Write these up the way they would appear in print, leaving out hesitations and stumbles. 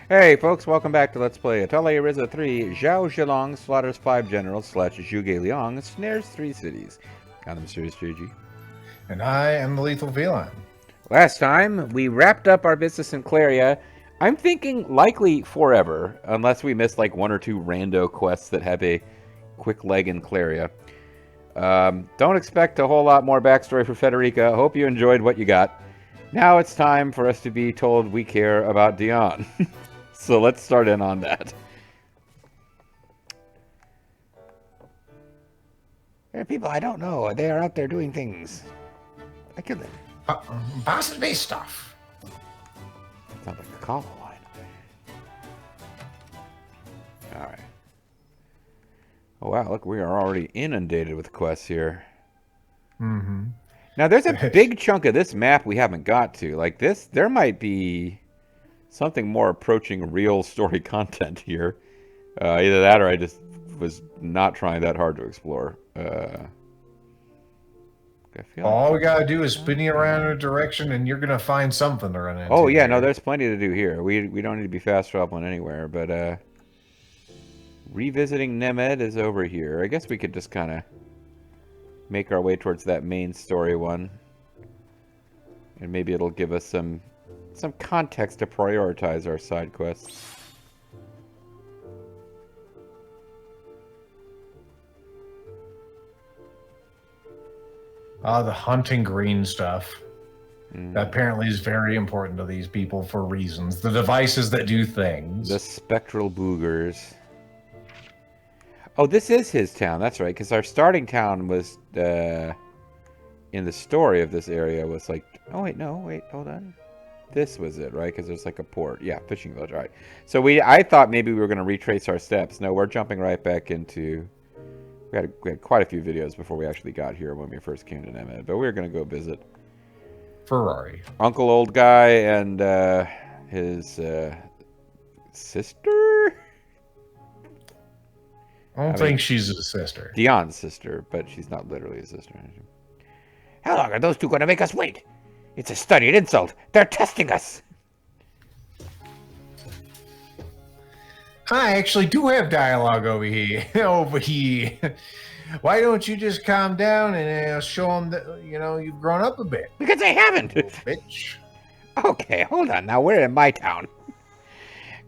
Hey folks, welcome back to Let's Play Atelier Ryza 3, Zhao Zhilong slaughters 5 generals / Zhuge Liang snares 3 cities. I'm the Mysterious JG. And I am the Lethal Feline. Last time, we wrapped up our business in Claria. I'm thinking likely forever, unless we miss like 1 or 2 rando quests that have a quick leg in Claria. Don't expect a whole lot more backstory for Federica. Hope you enjoyed what you got. Now it's time for us to be told we care about Dian. So let's start in on that. There are people I don't know. They are out there doing things. I killed them. Possibly stuff. Sounds like a call line. Alright. Oh wow, look, we are already inundated with quests here. Mm-hmm. Now there's a big chunk of this map we haven't got to. Like this, there might be something more approaching real story content here. Either that or I just was not trying that hard to explore. All we gotta do is spin you around in a direction and you're gonna find something to run into. Oh yeah, no, there's plenty to do here. We don't need to be fast traveling anywhere, but revisiting Nemed is over here. I guess we could just kind of make our way towards that main story one. And maybe it'll give us some context to prioritize our side quests. The hunting green stuff. That apparently is very important to these people for reasons. The devices that do things. The spectral boogers. Oh, this is his town. That's right, because our starting town was, in the story of this area, was like... Oh, wait, no, wait, hold on. This was it, right? Because there's like a port. Yeah, fishing village, all right. So I thought maybe we were going to retrace our steps. No, we're jumping right back into... We had quite a few videos before we actually got here when we first came to Nemed, but we were going to go visit Ferrari. Uncle Old Guy and his sister? I don't think she's his sister. Dian's sister, but she's not literally his sister. How long are those two going to make us wait? It's a studied insult. They're testing us. I actually do have dialogue over here. Why don't you just calm down and show them that, you've grown up a bit? Because I haven't. Bitch. Okay, hold on. Now, we're in my town.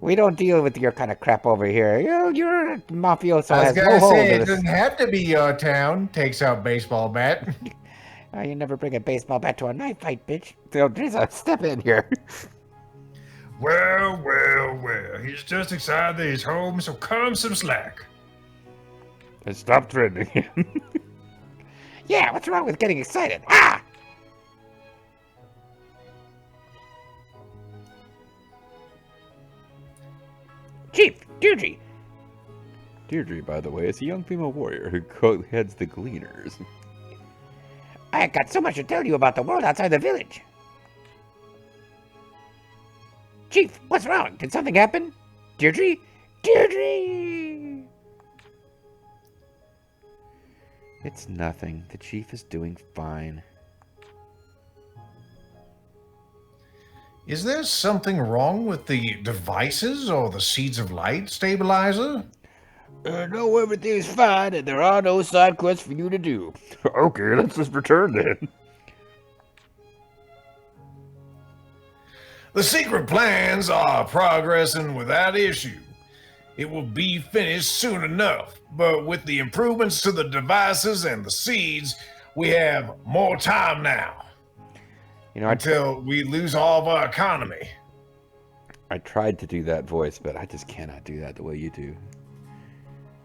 We don't deal with your kind of crap over here. You're a mafioso. I was going to say, it doesn't have to be your town. Takes out baseball bat. You never bring a baseball bat to a knife fight, bitch. So there's a step in here. Well. He's just excited that he's home, so cut him some slack. And stop threatening him. Yeah, what's wrong with getting excited? Ah! Chief, Dierdre. Dierdre, by the way, is a young female warrior who heads the Gleaners. I got so much to tell you about the world outside the village. Chief, what's wrong? Did something happen? Dierdre? Dierdre! It's nothing. The chief is doing fine. Is there something wrong with the devices or the Seeds of Light stabilizer? No, everything's fine, and there are no side quests for you to do. Okay, let's just return then. The secret plans are progressing without issue. It will be finished soon enough, but with the improvements to the devices and the seeds, we have more time now. Until we lose all of our economy. I tried to do that voice, but I just cannot do that the way you do.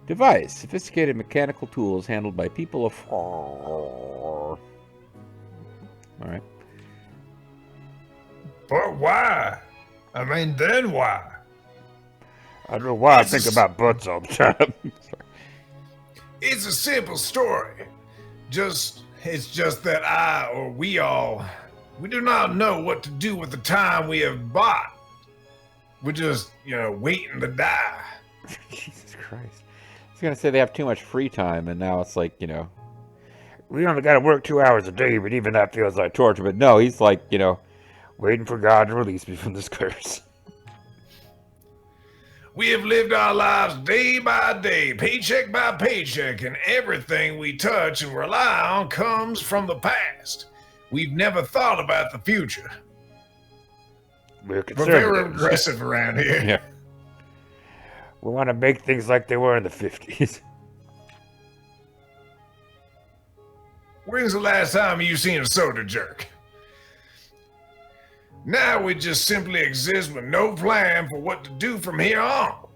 Device. Sophisticated mechanical tools handled by people of... All right. But why? I mean, then why? I don't know why I think about butts all the time. It's a simple story. It's just that we do not know what to do with the time we have bought. We're just, waiting to die. Jesus Christ. I was going to say they have too much free time, and now it's like, we only got to work 2 hours a day, but even that feels like torture. But no, he's like, Waiting for God to release me from this curse. We have lived our lives day by day, paycheck by paycheck, and everything we touch and rely on comes from the past. We've never thought about the future. We're We're very conservatives. aggressive around here. Yeah. We want to make things like they were in the 50s. When's the last time you seen a soda jerk? Now we just simply exist with no plan for what to do from here on.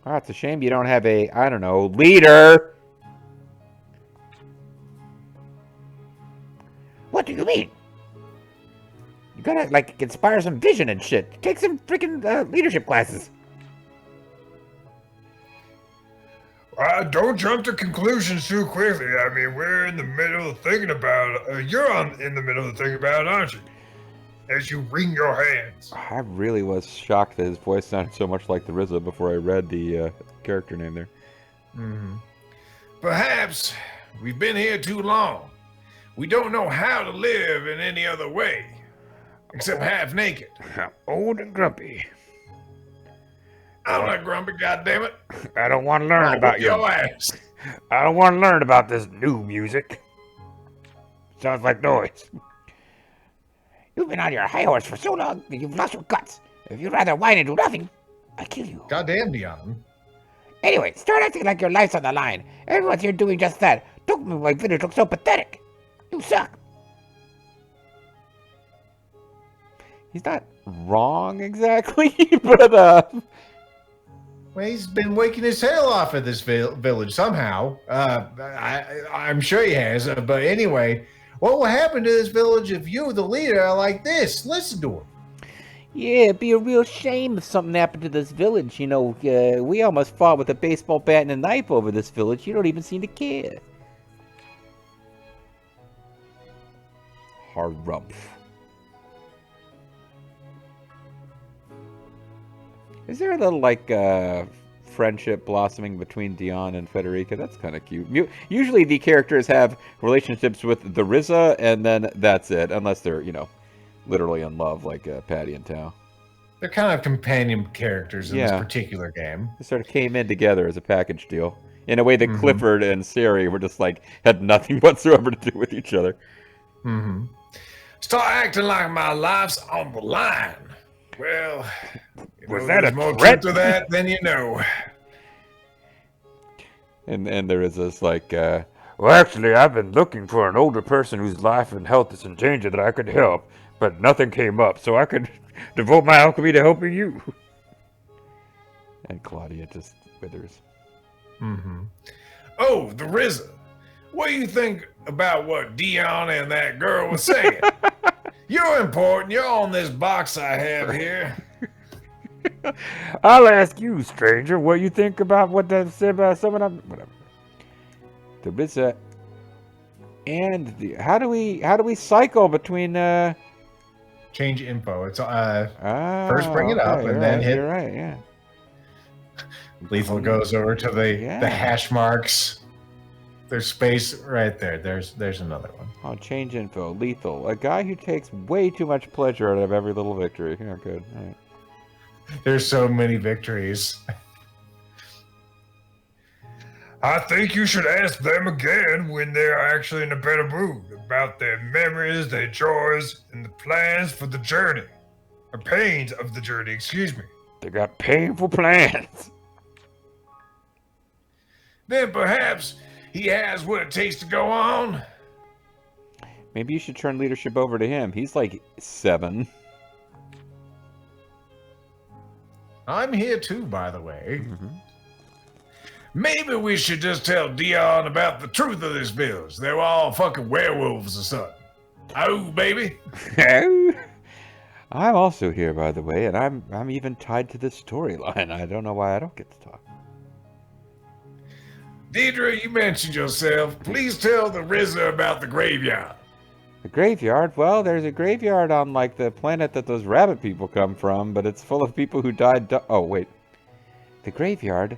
Oh, it's a shame you don't have a, I don't know, leader. What do you mean? You gotta, like, inspire some vision and shit. Take some freaking leadership classes. Don't jump to conclusions too quickly. I mean, we're in the middle of thinking about it. In the middle of thinking about it, aren't you? As you wring your hands. I really was shocked that his voice sounded so much like the Ryza before I read the character name there. Mm-hmm. Perhaps we've been here too long. We don't know how to live in any other way, except half naked. I'm old and grumpy. I'm not grumpy, goddammit. I don't want to learn I'll about whip your ass. I don't want to learn about this new music. Sounds like noise. You've been on your high horse for so long that you've lost your guts. If you'd rather whine and do nothing, I kill you. Goddamn, Dian. Anyway, start acting like your life's on the line. Everyone's here doing just that. Don't make my village look so pathetic. You suck. He's not wrong exactly, but Well, he's been waking his tail off at this village somehow. I'm sure he has. But anyway, what will happen to this village if you, the leader, are like this? Listen to him. yeah, it'd be a real shame if something happened to this village. You know, we almost fought with a baseball bat and a knife over this village. You don't even seem to care. Harumph. Is there a little, like, friendship blossoming between Dian and Federica? That's kind of cute. Usually the characters have relationships with the Ryza, and then that's it. Unless they're, you know, literally in love, like Patty and Tao. They're kind of companion characters in Yeah. this particular game. They sort of came in together as a package deal. In a way that Clifford and Sari were just, like, had nothing whatsoever to do with each other. Mm-hmm. Start acting like my life's on the line. Well, Was that there's a more threat? truth to that than you know. And there is this, like, well, actually, I've been looking for an older person whose life and health is in danger that I could help, but nothing came up, so I could devote my alchemy to helping you. And Claudia just withers. Mm-hmm. Oh, the Ryza. What do you think about what Dion and that girl was saying? You're important. You're on this box I have here. I'll ask you, stranger, what you think about what they said about someone. Whatever. The Ryza and the how do we cycle between Change info. It's first bring it up okay, and you're then right, hit. You're right, yeah. Lethal goes over to the Yeah. hash marks. There's space right there. There's another one. Oh, change info. Lethal. A guy who takes way too much pleasure out of every little victory. Yeah, good. All right. There's so many victories. I think you should ask them again when they're actually in a better mood about their memories, their joys, and the plans for the journey. Or pains of the journey, excuse me. They got painful plans. Then perhaps he has what it takes to go on. Maybe you should turn leadership over to him. He's like 7. I'm here too, by the way. Mm-hmm. Maybe we should just tell Dion about the truth of this village. They were all fucking werewolves or something. Oh, baby. I'm also here, by the way, and I'm even tied to this storyline. I don't know why I don't get to talk. Dierdre, you mentioned yourself. Please tell the Ryza about the graveyard. The graveyard? Well, there's a graveyard on, like, the planet that those rabbit people come from, but it's full of people who died. Oh, wait. The graveyard?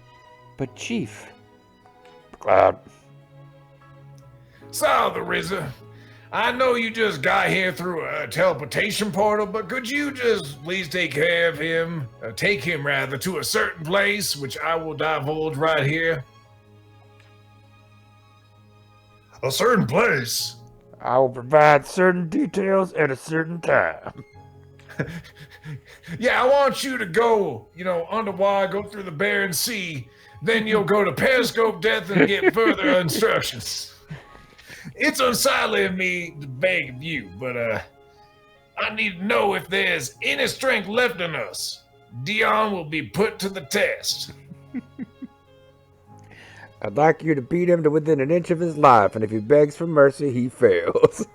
But, Chief. Cloud. So, the Ryza, I know you just got here through a teleportation portal, but could you just please take care of him? Take him, rather, to a certain place, which I will divulge right here. A certain place. I will provide certain details at a certain time. Yeah, I want you to go, underwater, go through the Barren Sea. Then you'll go to Periscope Death and get further instructions. It's unsightly of me to beg of you, but I need to know if there's any strength left in us. Dian will be put to the test. I'd like you to beat him to within an inch of his life, and if he begs for mercy, he fails.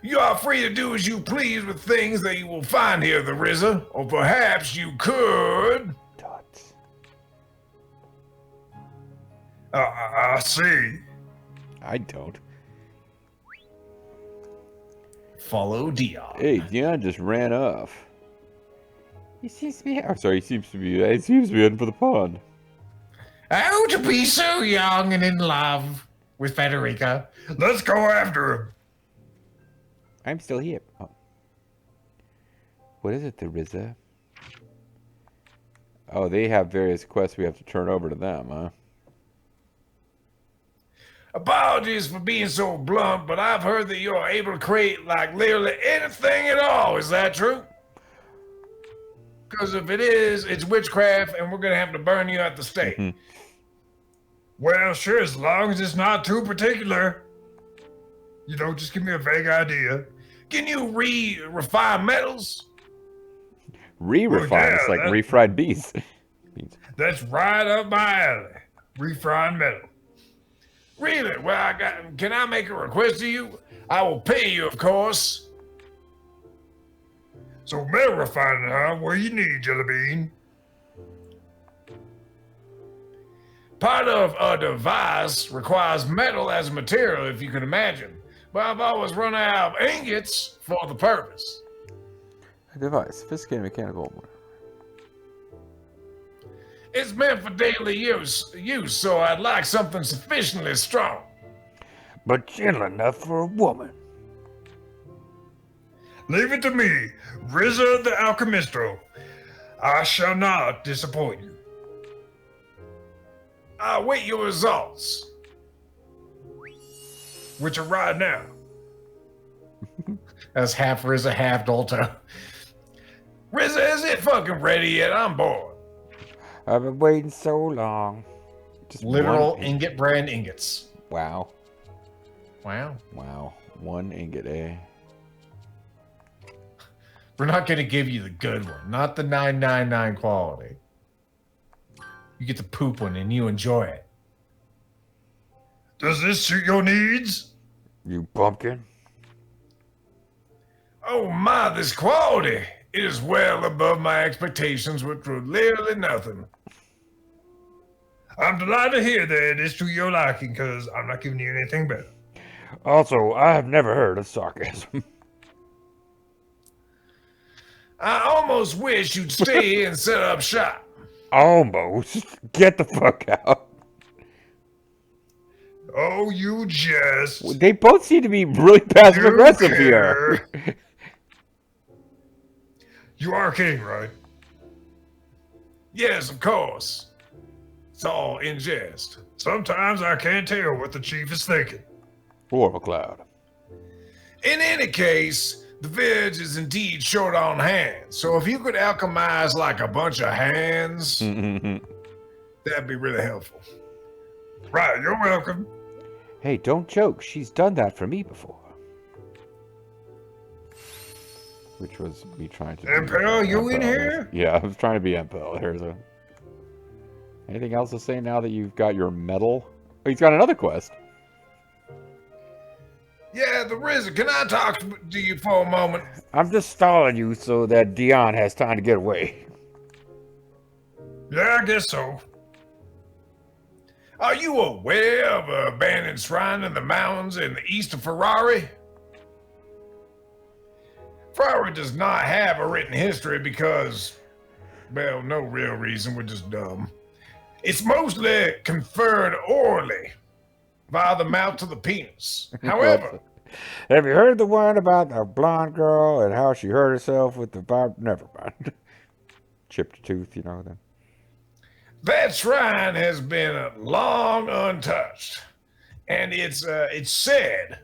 You are free to do as you please with things that you will find here, the Ryza, or perhaps you could. Dots. I see. I don't. Follow Dian. Hey, Dian just ran off. He seems to be. I'm sorry. He seems to be heading for the pond. Oh, to be so young and in love with Federica. Let's go after him. I'm still here. Oh. What is it, the Ryza? Oh, they have various quests we have to turn over to them, huh? Apologies for being so blunt, but I've heard that you're able to create like literally anything at all. Is that true? Because if it is, it's witchcraft, and we're gonna have to burn you at the stake. Well, sure, as long as it's not too particular. Just give me a vague idea. Can you refine metals? Refine. Well, yeah, It's like refried beans. That's right up my alley. Refine metal. Really? Well, can I make a request to you? I will pay you, of course. So metal refining, huh? What do you need, Jelly Bean? Part of a device requires metal as a material, if you can imagine. But I've always run out of ingots for the purpose. A device, sophisticated mechanical. It's meant for daily use, so I'd like something sufficiently strong. But gentle enough for a woman. Leave it to me, Ryza the Alchemisto. I shall not disappoint you. I'll wait your results. Which are right now. That's half Ryza, half Dolto. Ryza, is it fucking ready yet? I'm bored. I've been waiting so long. Just Literal one ingot brand ingots. Wow. Wow. Wow. One ingot, eh? We're not going to give you the good one, not the 999 quality. You get the poop one and you enjoy it. Does this suit your needs? You pumpkin. Oh my, this quality! It is well above my expectations, which were literally nothing. I'm delighted to hear that it's to your liking, because I'm not giving you anything better. Also, I have never heard of sarcasm. I almost wish you'd stay and set up shop. Almost. Get the fuck out. Oh, you just... They both seem to be really passive aggressive here. You are king, right? Yes, of course. It's all in jest. Sometimes I can't tell what the chief is thinking. Or a cloud. In any case, the village is indeed short on hands. So if you could alchemize like a bunch of hands, that'd be really helpful. Right, you're welcome. Hey, don't joke. She's done that for me before. Which was me trying to... Impel, you in here? Yeah, I was trying to be Impel. There's a... Anything else to say now that you've got your medal? Oh, he's got another quest. Yeah, the Ryza, can I talk to you for a moment? I'm just stalling you so that Dian has time to get away. Yeah, I guess so. Are you aware of an abandoned shrine in the mountains in the east of Ferrari? Ferrari does not have a written history because, well, no real reason, we're just dumb. It's mostly conferred orally. via the mouth to the penis. Well, However, have you heard the one about the blonde girl and how she hurt herself with the Never mind. Chipped tooth, you know then. that shrine has been long untouched, and it's said,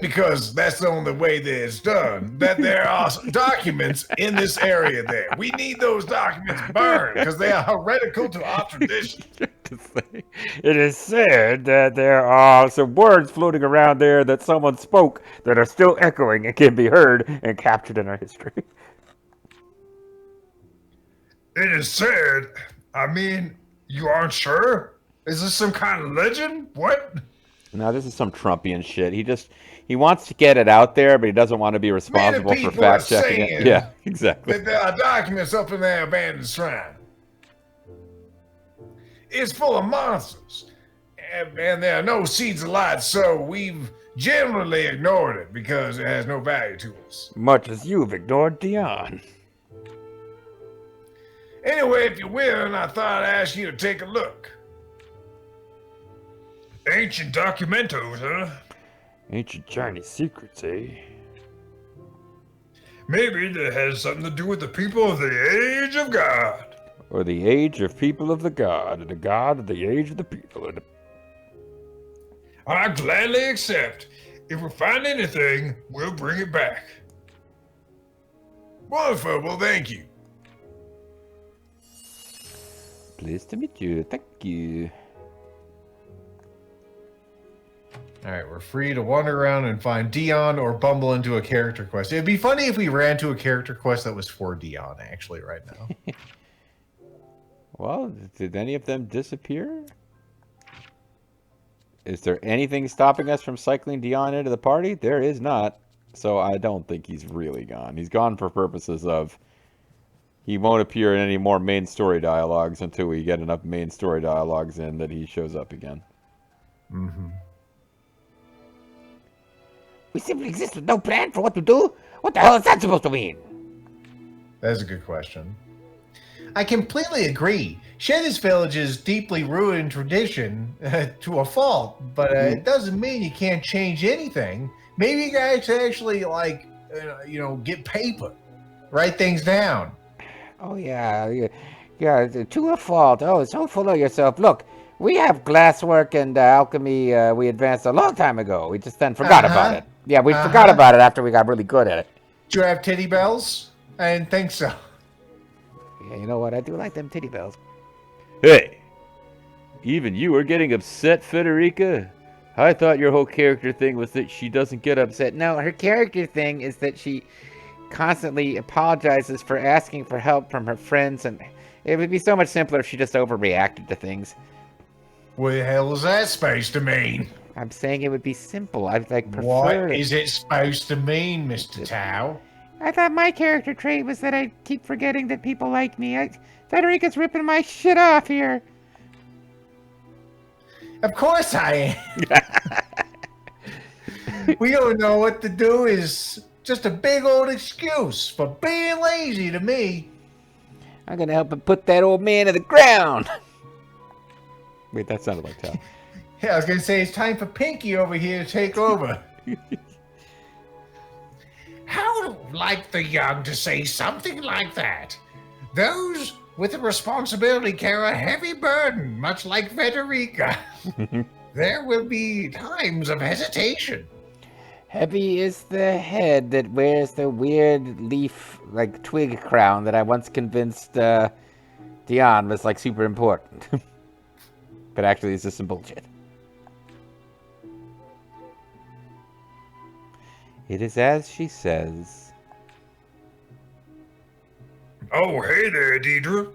because that's the only way that it's done, that there are documents in this area there. We need those documents burned because they are heretical to our tradition. It is said that there are some words floating around there that someone spoke that are still echoing and can be heard and captured in our history. It is said. I mean, you aren't sure? Is this some kind of legend? What? No, this is some Trumpian shit. He wants to get it out there, but he doesn't want to be responsible for fact checking it. Yeah, exactly. That there are documents up in their abandoned shrine. It's full of monsters, and there are no seeds of light, so we've generally ignored it because it has no value to us. Much as you've ignored Dian. Anyway, if you're willing, I thought I'd ask you to take a look. Ancient documentos, huh? Ancient Chinese secrets, eh? Maybe that has something to do with the people of the Age of God. Or the age of people of the god, and the god of the age of the people. I gladly accept. If we find anything, we'll bring it back. Wonderful, well, thank you. Pleased to meet you. Thank you. All right, we're free to wander around and find Dian or bumble into a character quest. It'd be funny if we ran to a character quest that was for Dian, actually, right now. Well, did any of them disappear? Is there anything stopping us from cycling Dian into the party? There is not. So I don't think he's really gone. He's gone for purposes of he won't appear in any more main story dialogues until we get enough main story dialogues in that he shows up again. Mm-hmm. We simply exist with no plan for what to do? What the hell is that supposed to mean? That's a good question. I completely agree. Shedda's village is deeply ruined tradition to a fault, but it doesn't mean you can't change anything. Maybe you guys actually, get paper, write things down. Oh, yeah, to a fault. Oh, so full of yourself. Look, we have glasswork and alchemy we advanced a long time ago. We just then forgot about it. Yeah, we forgot about it after we got really good at it. Do you have titty bells? I didn't think so. Yeah, you know what? I do like them titty bells. Hey, even you are getting upset, Federica? I thought your whole character thing was that she doesn't get upset. No, her character thing is that she constantly apologizes for asking for help from her friends, and it would be so much simpler if she just overreacted to things. What the hell is that supposed to mean? I'm saying it would be simple. I'd prefer What it. is it supposed to mean, Mr. Tao? I thought my character trait was that I keep forgetting that people like me. Federica's ripping my shit off here. Of course I am. We don't know what to do is just a big old excuse for being lazy to me. I'm gonna help him put that old man to the ground. Wait, that sounded like Tal. Yeah, I was gonna say it's time for Pinky over here to take over. How like the young to say something like that? Those with a responsibility carry a heavy burden, much like Federica. There will be times of hesitation. Heavy is the head that wears the weird leaf, twig crown that I once convinced Dian was super important. But actually it's just some bullshit. It is as she says. Oh, hey there, Dierdre.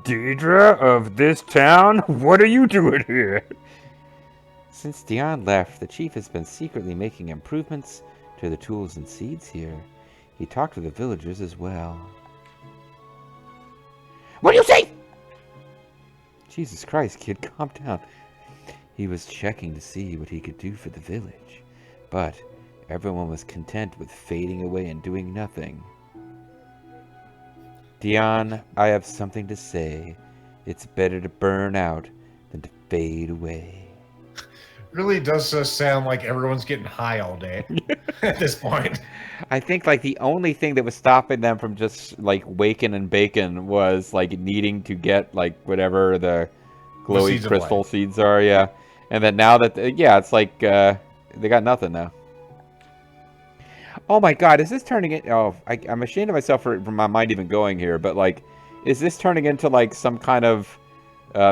Dierdre of this town? What are you doing here? Since Dian left, the chief has been secretly making improvements to the tools and seeds here. He talked to the villagers as well. What do you say? Jesus Christ, kid, calm down. He was checking to see what he could do for the village, but everyone was content with fading away and doing nothing. Dian, I have something to say. It's better to burn out than to fade away. Really does sound like everyone's getting high all day at this point. I think like the only thing that was stopping them from just like waking and baking was like needing to get like whatever the glowy seeds of crystal light. seeds are, yeah. And then now that it's like they got nothing now. Oh my God, is this turning it? Oh, I'm ashamed of myself for my mind even going here, but like, is this turning into like some kind of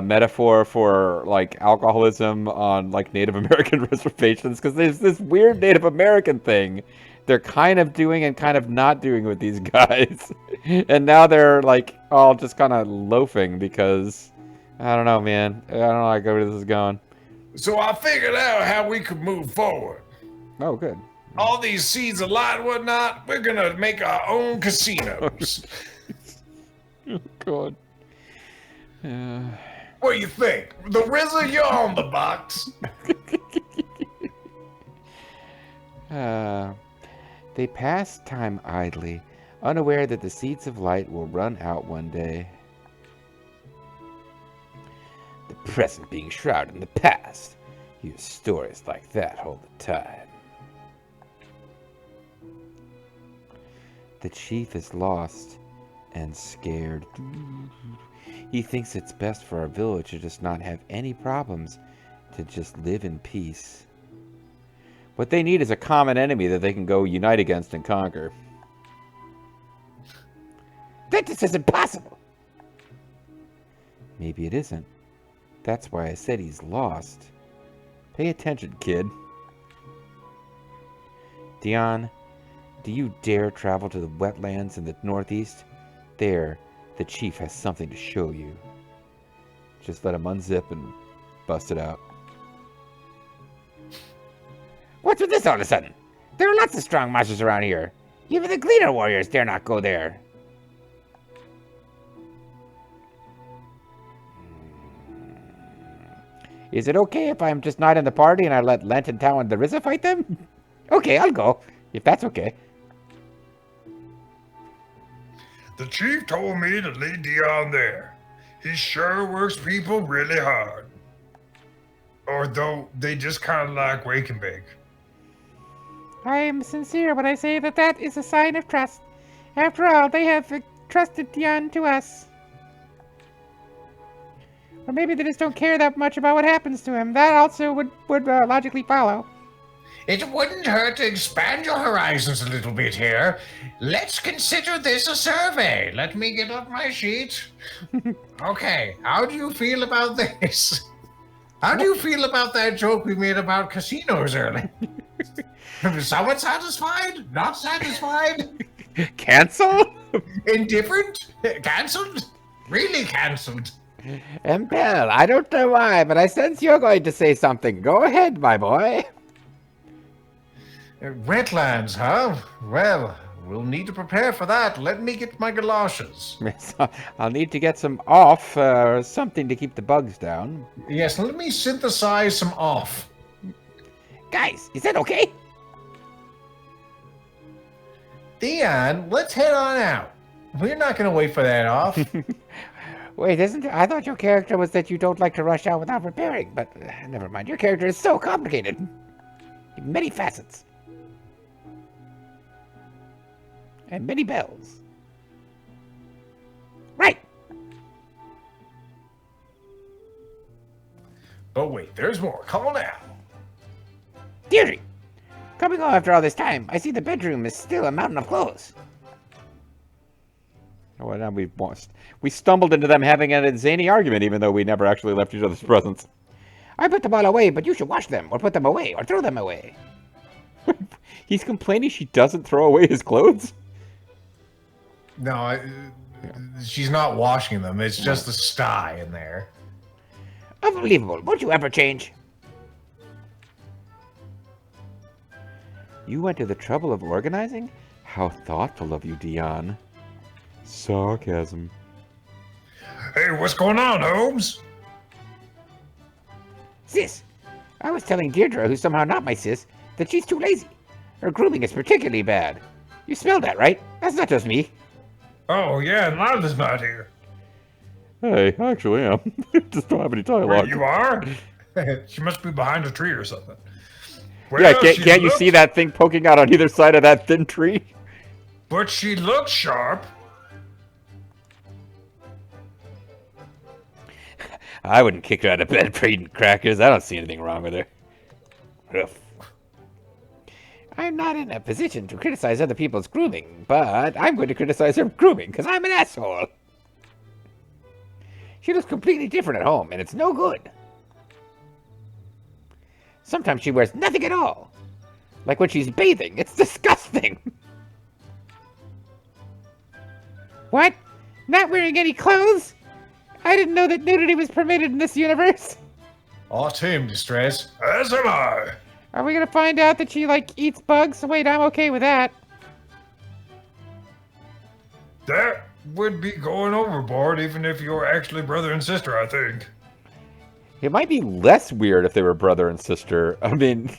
metaphor for like alcoholism on like Native American reservations? Because there's this weird Native American thing they're kind of doing and kind of not doing with these guys, and now they're like all just kind of loafing because I don't know, man. I don't know like where this is going. So I figured out how we could move forward. Oh, good. All these seeds of light and whatnot, we're gonna make our own casinos. Oh God. What do you think? The RZA, you're on the box. They pass time idly, unaware that the seeds of light will run out one day. The present being shrouded in the past. Use stories like that all the time. The chief is lost and scared. He thinks it's best for our village to just not have any problems, to just live in peace. What they need is a common enemy that they can go unite against and conquer. This is impossible! Maybe it isn't. That's why I said he's lost. Pay attention, kid. Dian, do you dare travel to the wetlands in the northeast? There, the chief has something to show you. Just let him unzip and bust it out. What's with this all of a sudden? There are lots of strong monsters around here. Even the Gleaner warriors dare not go there. Is it okay if I'm just not in the party and I let Lent and Tao and the Ryza fight them? Okay, I'll go, if that's okay. The chief told me to lead Dion there. He sure works people really hard. Or though they just kind of like wake and bake. I am sincere when I say that that is a sign of trust. After all, they have trusted Dian to us. Or maybe they just don't care that much about what happens to him. That also would logically follow. It wouldn't hurt to expand your horizons a little bit here. Let's consider this a survey. Let me get up my sheet. Okay, how do you feel about this? How do you feel about that joke we made about casinos earlier? Somewhat satisfied? Not satisfied? Cancel? Indifferent? Cancelled? Really cancelled? Impel, I don't know why, but I sense you're going to say something. Go ahead, my boy. Wetlands, huh? Well, we'll need to prepare for that. Let me get my galoshes. I'll need to get some off, or something to keep the bugs down. Yes, let me synthesize some off. Guys, is that okay? Dian, let's head on out. We're not going to wait for that off. Wait, I thought your character was that you don't like to rush out without preparing, but never mind. Your character is so complicated. Many facets. And many bells. Right. But wait, there's more. Come on out. Dierdre, coming home after all this time, I see the bedroom is still a mountain of clothes. Oh, now we stumbled into them having a zany argument, even though we never actually left each other's presence. I put them all away, but you should wash them, or put them away, or throw them away. He's complaining she doesn't throw away his clothes? No, she's not washing them. It's just a sty in there. Unbelievable. Won't you ever change? You went to the trouble of organizing? How thoughtful of you, Dian. Sarcasm. Hey, what's going on, Holmes? Sis, I was telling Dierdre, who's somehow not my sis, that she's too lazy. Her grooming is particularly bad. You smell that, right? That's not just me. Oh, yeah, Lila's not here. Hey, I actually am. Just don't have any Where dialogue. you are? She must be behind a tree or something. Yeah, Well, can't you see that thing poking out on either side of that thin tree? But she looks sharp. I wouldn't kick her out of bed for eating crackers. I don't see anything wrong with her. Ugh. I'm not in a position to criticize other people's grooming, but I'm going to criticize her grooming because I'm an asshole. She looks completely different at home, and it's no good. Sometimes she wears nothing at all. Like when she's bathing. It's disgusting. What? Not wearing any clothes? I didn't know that nudity was permitted in this universe. All to him, Distress. As am I. Are we gonna find out that she, like, eats bugs? Wait, I'm okay with that. That would be going overboard, even if you're actually brother and sister, I think. It might be less weird if they were brother and sister. I mean...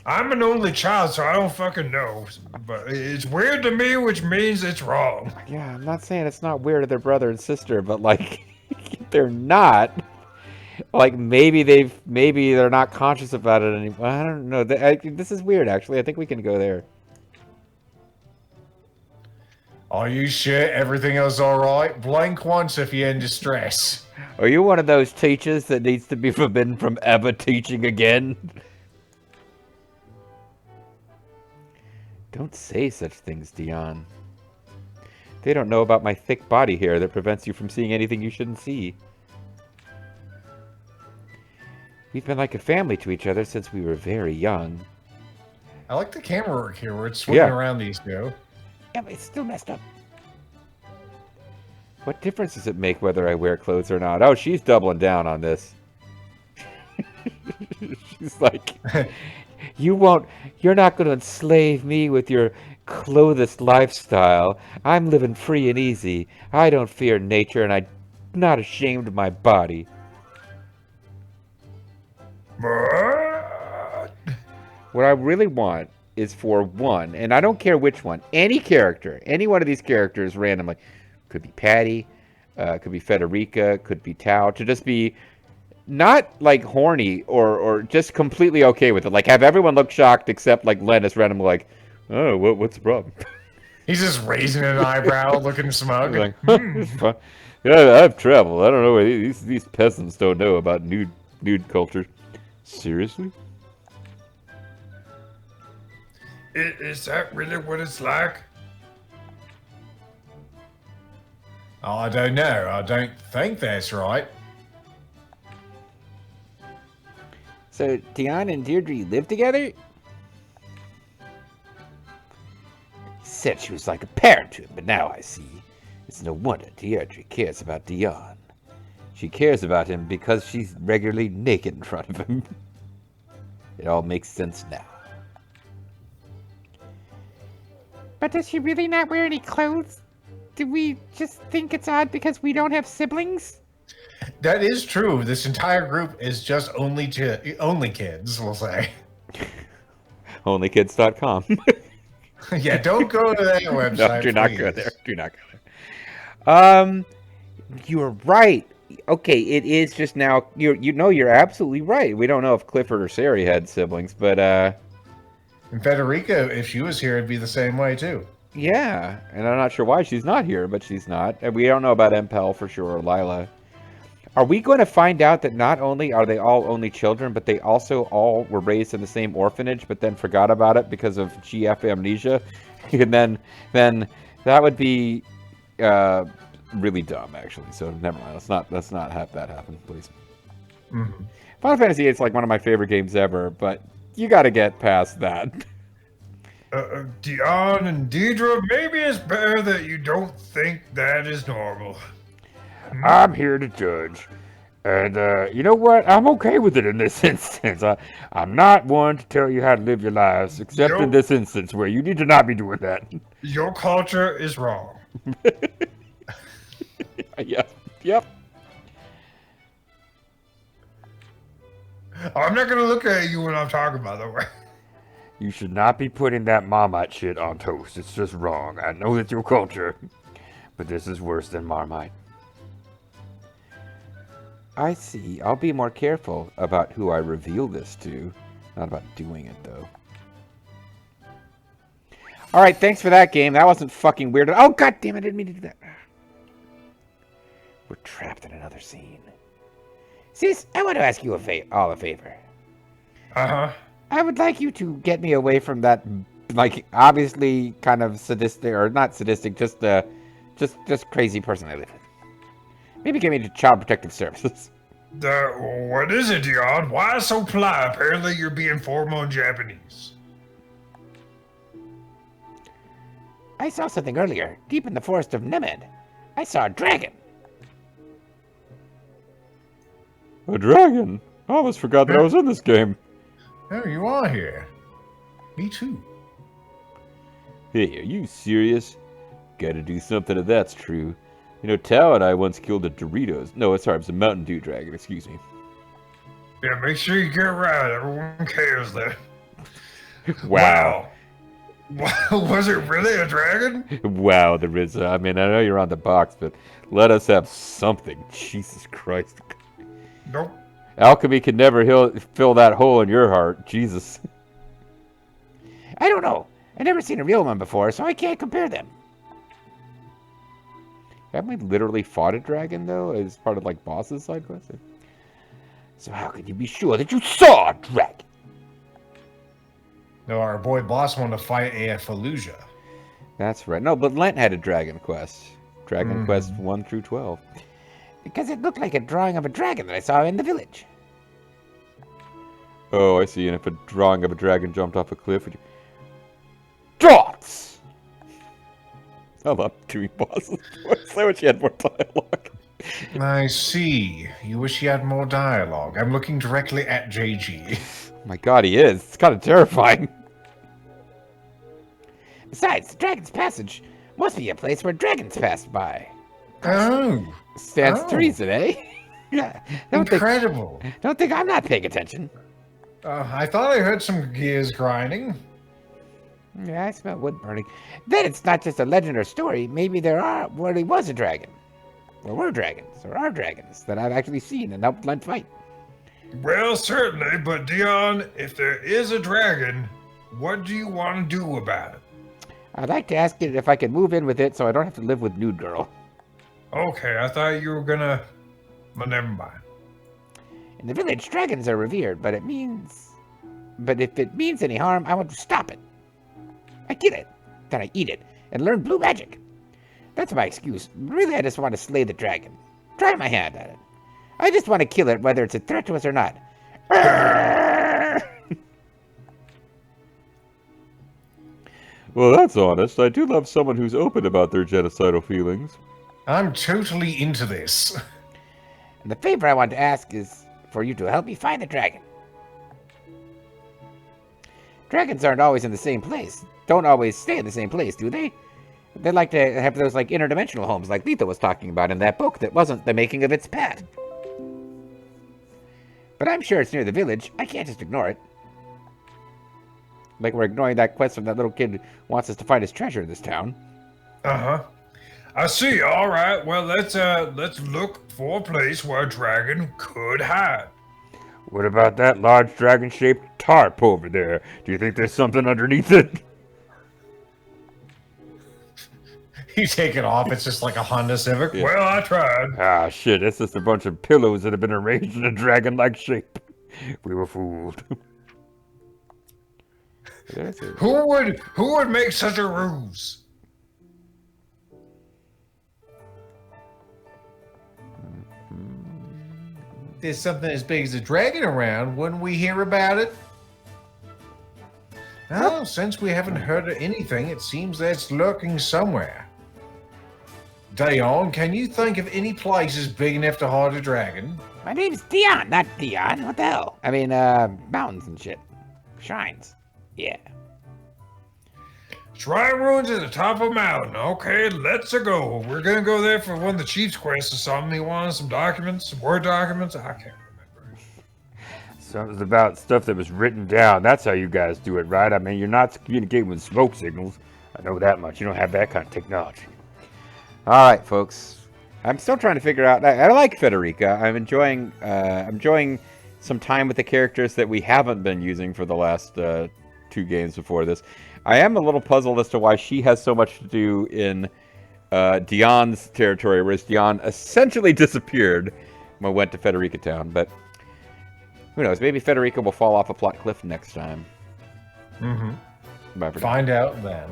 I'm an only child, so I don't fucking know. But it's weird to me, which means it's wrong. Yeah, I'm not saying it's not weird if they're brother and sister, but, like, if they're not... Like, maybe they're not conscious about it anymore. I don't know. This is weird, actually. I think we can go there. Are you sure everything else all right? Blink once if you're in distress. Are you one of those teachers that needs to be forbidden from ever teaching again? Don't say such things, Dian. They don't know about my thick body hair that prevents you from seeing anything you shouldn't see. We've been like a family to each other since we were very young. I like the camera work here where it's swinging around these two. Yeah, but it's still messed up. What difference does it make whether I wear clothes or not? Oh, she's doubling down on this. She's like, you're not going to enslave me with your clothless lifestyle. I'm living free and easy. I don't fear nature, and I'm not ashamed of my body. What I really want is for one, and I don't care which one, any character, any one of these characters randomly, could be Patty, could be Federica, could be Tao, to just be not like horny or just completely okay with it. Like have everyone look shocked except like Lennis randomly like, oh, what's the problem? He's just raising an eyebrow, looking smug. Like, yeah, I've traveled. I don't know. These peasants don't know about nude culture. Seriously? Is that really what it's like? Oh, I don't know. I don't think that's right. So Dian and Deirdre live together? Said she was like a parent to him, but now I see. It's no wonder Deirdre cares about Dian. She cares about him because she's regularly naked in front of him. It all makes sense now. But does she really not wear any clothes? Do we just think it's odd because we don't have siblings? That is true. This entire group is just only kids, we'll say. Onlykids.com. Yeah, don't go to that website. No, do not go there. Do not go there. You're right. Okay, it is just now. You're absolutely right. We don't know if Clifford or Sari had siblings, but And Federica, if she was here, it'd be the same way too. yeah. And I'm not sure why she's not here, but she's not. And we don't know about Empel for sure or Lila. Are we going to find out that not only are they all only children, but they also all were raised in the same orphanage, but then forgot about it because of GF amnesia? And then that would be really dumb, actually. So never mind. Let's not have that happen, please. Mm-hmm. Final Fantasy VIII is like one of my favorite games ever, but you got to get past that. Dian and Dierdre, maybe it's better that you don't think that is normal. I'm here to judge. And you know what? I'm okay with it in this instance. I'm not one to tell you how to live your lives, except in this instance where you need to not be doing that. Your culture is wrong. Yep. I'm not going to look at you when I'm talking, by the way. You should not be putting that Marmite shit on toast. It's just wrong. I know that's your culture, but this is worse than Marmite. I see. I'll be more careful about who I reveal this to. Not about doing it, though. Alright, thanks for that game. That wasn't fucking weird. Oh, god damn it, I didn't mean to do that. We're trapped in another scene. Sis, I want to ask you all a favor. Uh-huh. I would like you to get me away from that, like, obviously kind of sadistic, or not sadistic, just crazy person I live with. Maybe get me to Child Protective Services. What is it, Dian? Why so polite? Apparently you're being formal in Japanese. I saw something earlier, deep in the forest of Nemed. I saw a dragon. A dragon? I almost forgot that I was in this game. Oh, you are here. Me too. Hey, are you serious? Gotta do something if that's true. You know, Tao and I once killed a Doritos. No, it's sorry, it was a Mountain Dew dragon, excuse me. Yeah, make sure you get right. Everyone cares that. Wow. Was it really a dragon? Wow, the Ryza. I mean, I know you're on the box, but let us have something. Jesus Christ. Nope. Alchemy can never fill that hole in your heart. Jesus. I don't know. I've never seen a real one before, so I can't compare them. Haven't we literally fought a dragon, though, as part of, like, boss's side quest? So how can you be sure that you saw a dragon? No, our boy boss wanted to fight a Fallujah. That's right. No, but Lent had a dragon quest. Dragon Quest 1 through 12. Because it looked like a drawing of a dragon that I saw in the village. Oh, I see. And if a drawing of a dragon jumped off a cliff, would you... Dots! I love doing bosses. I wish you had more dialogue. I see. You wish you had more dialogue. I'm looking directly at JG. Oh my god, he is. It's kind of terrifying. Besides, the Dragon's Passage must be a place where dragons pass by. Oh. Stands to reason, eh? Yeah. Incredible. Don't think I'm not paying attention. I thought I heard some gears grinding. Yeah, I smell wood burning. Then it's not just a legend or story. Maybe there really was a dragon. Or were dragons, or are dragons, that I've actually seen and helped Lent fight. Well, certainly, but Dian, if there is a dragon, what do you want to do about it? I'd like to ask it if I could move in with it so I don't have to live with Nude Girl. Okay, I thought you were gonna... But never mind. In the village, dragons are revered, but if it means any harm, I want to stop it. I kill it, then I eat it, and learn blue magic. That's my excuse. Really, I just want to slay the dragon. Try my hand at it. I just want to kill it, whether it's a threat to us or not. Well, that's honest. I do love someone who's open about their genocidal feelings. I'm totally into this. And the favor I want to ask is for you to help me find the dragon. Dragons aren't always in the same place. Don't always stay in the same place, do they? They like to have those, like, interdimensional homes like Letha was talking about in that book that wasn't the making of its path. But I'm sure it's near the village. I can't just ignore it. Like we're ignoring that quest from that little kid who wants us to find his treasure in this town. Uh-huh. I see. All right. Well, let's look for a place where a dragon could hide. What about that large dragon-shaped tarp over there? Do you think there's something underneath it? You take it off, it's just like a Honda Civic. Yeah. Well, I tried. Ah, shit, it's just a bunch of pillows that have been arranged in a dragon-like shape. We were fooled. Who would make such a ruse? There's something as big as a dragon around. Wouldn't we hear about it? Well, since we haven't heard of anything, it seems that it's lurking somewhere. Dian, can you think of any places big enough to hold a dragon? My name's Dian, not Dion. What the hell? I mean, mountains and shit. Shrines. Yeah. Shrine ruins at the top of a mountain. Okay, let's go. We're gonna go there for one of the chief's quests or something. He wanted some documents, some word documents. I can't remember. Something's about stuff that was written down. That's how you guys do it, right? I mean, you're not communicating with smoke signals. I know that much. You don't have that kind of technology. All right, folks. I'm still trying to figure out. I like Federica. I'm enjoying some time with the characters that we haven't been using for the last 2 games before this. I am a little puzzled as to why she has so much to do in Dian's territory, whereas Dian essentially disappeared when I went to Federica Town. But who knows? Maybe Federica will fall off a plot cliff next time. Mm-hmm. Bye for now. Find out then.